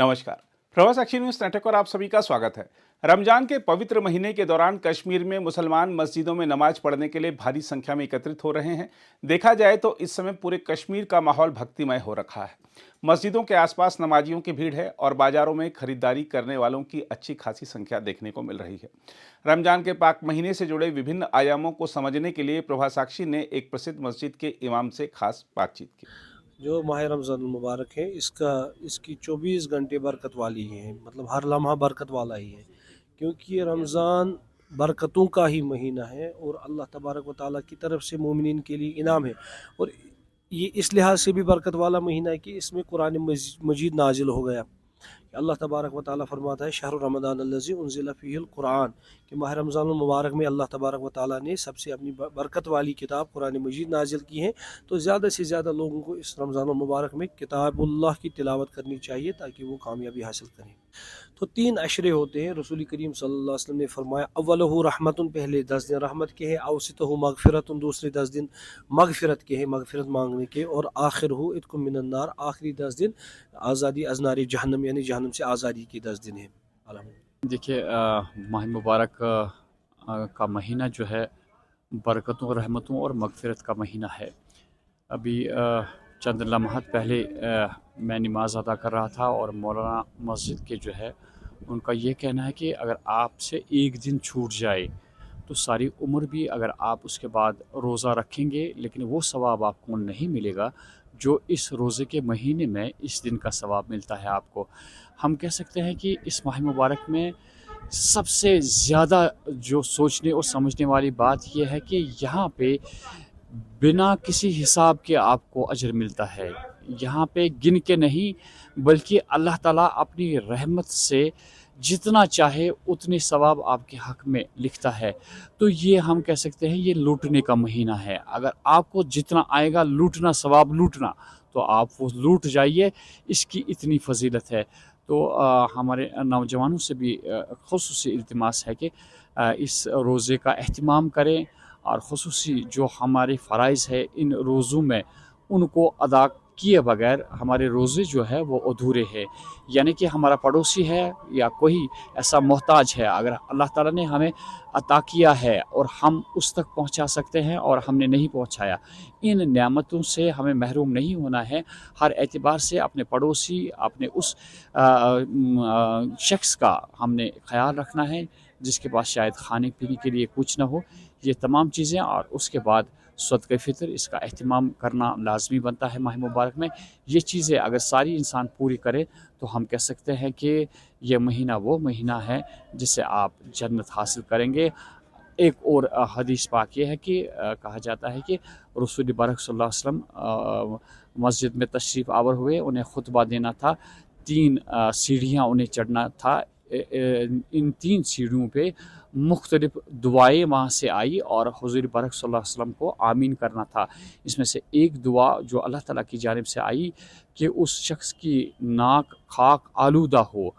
नमस्कार, प्रवास साक्षी news network और आप सभी का स्वागत है। रमजान के पवित्र महीने के दौरान कश्मीर में मुसलमान मस्जिदों में नमाज पढ़ने के लिए भारी संख्या में एकत्रित हो रहे हैं। देखा जाए तो इस समय पूरे कश्मीर का माहौल भक्तिमय हो रखा है। मस्जिदों के आसपास नमाजियों की भीड़ है और बाजारों में खरीदारी करने वालों की अच्छी खासी संख्या देखने को मिल रही है। रमजान के पाक महीने से जुड़े विभिन्न आयामों को समझने के लिए प्रभास साक्षी ने एक प्रसिद्ध मस्जिद के इमाम से खास बातचीत की। जो माह रमज़ान मुबारक है इसकी 24 घंटे बरकत वाली है, मतलब हर लम्हा बरकत वाला ही है, क्योंकि ये रमज़ान बरकतों का ही महीना है और अल्लाह तबारक व तआला की तरफ से मोमिनीन के लिए इनाम है। और ये इस लिहाज से भी बरकत वाला महीना है कि इसमें कुरान मजीद नाजिल हो गया। अल्लाह तबारक व तआला फरमाता है शहर रमज़ान अल्लज़ी उन्ज़िला फ़ीहिल कुरान, कि माह रमज़ान मुबारक में अल्लाह तबारक व तआला ने सबसे अपनी बरकत वाली किताब कुरान मजीद नाजिल की है। तो ज़्यादा से ज़्यादा लोगों को इस रमज़ान मुबारक में किताबुल्लाह की तिलावत करनी चाहिए ताकि वो कामयाबी हासिल करें। तो 3 अशरे होते हैं। रसूल करीम सल्लल्लाहु अलैहि वसल्लम ने फरमाया अव्वलहु रहमतुन, पहले 10 दिन रहमत के हैं, औसतहु मगफिरतुन, दूसरे 10 दिन मगफिरत के हैं, मगफिरत मांगने के, और आखिरहु इत्कुम मिनन नार, आखिरी 10 दिन आज़ादी अज़नारी जहन्नम यानी जहन्नम से आज़ादी के 10 दिन हैं। देखिए, माह मुबारक का महीना जो है बरकतों, रहमतों और मगफिरत का महीना है। अभी चंद लम्हात पहले मैं नमाज़ अदा कर रहा था और मौलाना मस्जिद के जो है उनका ये कहना है कि अगर आपसे एक दिन छूट जाए तो सारी उम्र भी अगर आप उसके बाद रोज़ा रखेंगे लेकिन वो सवाब आपको नहीं मिलेगा जो इस रोज़े के महीने में इस दिन का सवाब मिलता है आपको। हम कह सकते हैं कि इस माह मुबारक में सबसे ज़्यादा जो सोचने और समझने वाली बात यह है कि यहाँ पे बिना किसी हिसाब के आपको अजर मिलता है। यहाँ पे गिन के नहीं बल्कि अल्लाह ताला अपनी रहमत से जितना चाहे उतने सवाब आपके हक़ में लिखता है। तो ये हम कह सकते हैं ये लूटने का महीना है। अगर आपको जितना आएगा लूटना, सवाब लूटना, तो आप वो लूट जाइए, इसकी इतनी फजीलत है। तो हमारे नौजवानों से भी ख़ुसूसी इल्तिमास है कि इस रोज़े का एहतिमाम करें और ख़ुसूसी जो हमारे फ़राइज़ है इन रोज़ों में उनको अदा किए बगैर हमारे रोज़े जो है वो अधूरे हैं। यानी कि हमारा पड़ोसी है या कोई ऐसा मोहताज है, अगर अल्लाह ताला ने हमें अता किया है और हम उस तक पहुंचा सकते हैं और हमने नहीं पहुंचाया, इन नेमतों से हमें महरूम नहीं होना है। हर एतबार से अपने पड़ोसी, अपने उस शख्स का हमने ख्याल रखना है जिसके पास शायद खाने पीने के लिए कुछ ना हो। ये तमाम चीज़ें और उसके बाद सदक़े फ़ितर, इसका एहतिमाम करना लाज़मी बनता है माह मुबारक में। ये चीज़ें अगर सारी इंसान पूरी करे तो हम कह सकते हैं कि ये महीना वो महीना है जिससे आप जन्नत हासिल करेंगे। एक और हदीस पाक ये है कि कहा जाता है कि रसूल बारक सल्लल्लाहु अलैहि वसल्लम मस्जिद में तशरीफ़ आवर हुए, उन्हें खुतबा देना था, 3 सीढ़ियाँ उन्हें चढ़ना था। इन 3 सीढ़ियों पे मुख्तलिफ दुआएँ वहाँ से आई और हुज़ूर पाक सल्लल्लाहु अलैहि वसल्लम को आमीन करना था। इसमें से एक दुआ जो अल्लाह ताला की जानिब से आई कि उस शख्स की नाक खाक आलूदा हो,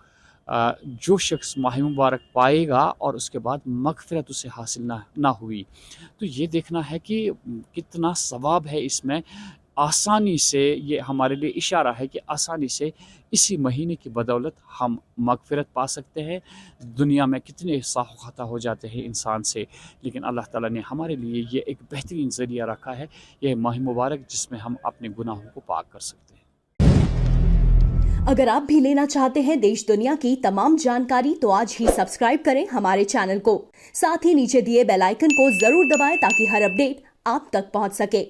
जो शख्स माह मुबारक पाएगा और उसके बाद मग़फ़िरत उसे हासिल ना हुई। तो ये देखना है कि कितना सवाब है इसमें। आसानी से ये हमारे लिए इशारा है कि आसानी से इसी महीने की बदौलत हम मग़फ़िरत पा सकते हैं। दुनिया में कितने साह ख़ता हो जाते हैं इंसान से, लेकिन अल्लाह ताला ने हमारे लिए ये एक बेहतरीन ज़रिया रखा है, यह माह मुबारक जिसमें हम अपने गुनाहों को पाक कर सकते हैं। अगर आप भी लेना चाहते हैं देश दुनिया की तमाम जानकारी तो आज ही सब्सक्राइब करें हमारे चैनल को। साथ ही नीचे दिए बेल आइकन को जरूर दबाएं ताकि हर अपडेट आप तक पहुंच सके।